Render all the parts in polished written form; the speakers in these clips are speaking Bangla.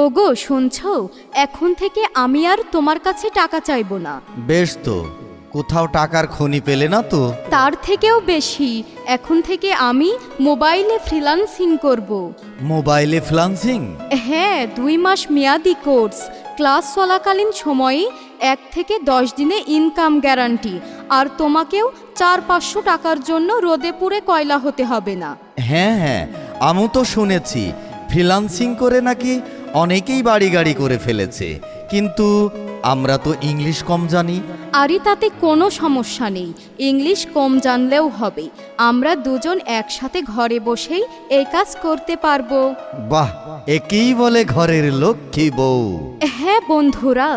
ওগো শুনছো, এখন থেকে আমি আর তোমার কাছে টাকা চাইবো না। বেশ তো, কোথাও টাকার খনি পেলে না তো? তার থেকেও বেশি, এখন থেকে আমি মোবাইলে ফ্রিল্যান্সিং করব। মোবাইলে ফ্রিল্যান্সিং? হ্যাঁ, 2 মাস মেয়াদি কোর্স, ক্লাস চলাকালীন সময়ে 1 থেকে 10 দিনে ইনকাম গ্যারান্টি। আর তোমাকেও 400-500 টাকার জন্য রোদে পুড়ে কয়লা হতে হবে না। হ্যাঁ হ্যাঁ, আমি তো শুনেছি ফ্রিল্যান্সিং করে নাকি অনেকেই বাড়ি গাড়ি করে ফেলেছে, কিন্তু আমরা তো ইংলিশ কম জানি। আরে তাতে কোনো সমস্যা নেই, ইংলিশ কম জানলেও হবে। আমরা দুজন একসাথে ঘরে বসেই এই কাজ করতে পারবো। বাহ, একেই বলে ঘরের লক্ষ্মী বউ। হ্যাঁ বন্ধুরা,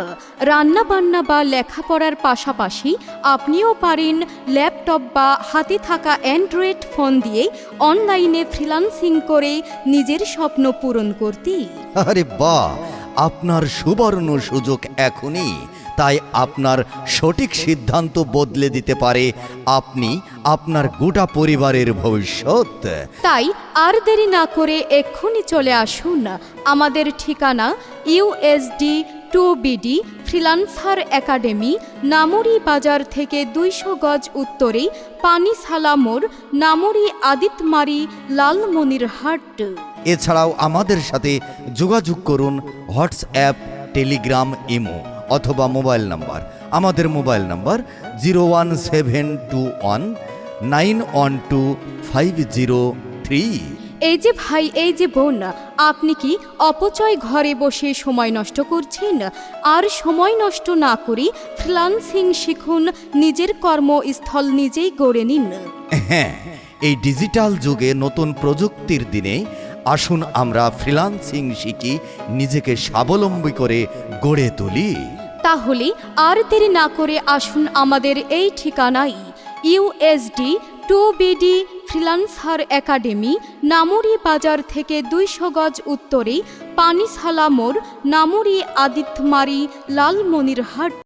রান্না বান্না বা লেখাপড়ার পাশাপাশি আপনিও পারেন ল্যাপটপ বা হাতে থাকা অ্যান্ড্রয়েড ফোন দিয়ে অনলাইনে ফ্রিল্যান্সিং করে নিজের স্বপ্ন পূরণ করতে। আরে বাহ, আপনার সুবর্ণ সুযোগ এখনই। তাই আপনার সঠিক সিদ্ধান্ত বদলে দিতে পারে আপনি আপনার গোটা পরিবারের ভবিষ্যৎ। তাই আর দেরি না করে এক্ষুনি চলে আসুন। আমাদের ঠিকানা USD 2BD ফ্রিল্যান্সার একাডেমি, নামুরি বাজার থেকে 200 গজ উত্তরে, পানিসালা মোড়, নামুরি আদিতমারি, লালমনিরহাট। এছাড়াও আমাদের সাথে যোগাযোগ করুন হোয়াটসঅ্যাপ, টেলিগ্রাম, ইমো অথবা মোবাইল নাম্বার। আমাদের মোবাইল নাম্বার 01721912503। এই যে ভাই, এই যে বোন, আপনি কি অপচয় ঘরে বসে সময় নষ্ট করছেন? আর সময় নষ্ট না করে ফ্রিল্যান্সিং শিখুন, নিজের কর্মস্থল নিজেই গড়ে নিন। হ্যাঁ, এই ডিজিটাল যুগে নতুন প্রযুক্তির দিনে আসুন আমরা ফ্রিল্যান্সিং শিখি, নিজেকে স্বাবলম্বী করে গড়ে তুলি। তাহলে আর দেরি না করে আসুন আমাদের এই ঠিকানায়, USD 2BD ফ্রিল্যান্সার একাডেমি, নামুরি বাজার থেকে 200 গজ উত্তরে, পানিসালা মোড়, নামুরি আদিতমারি, লালমনিরহাট।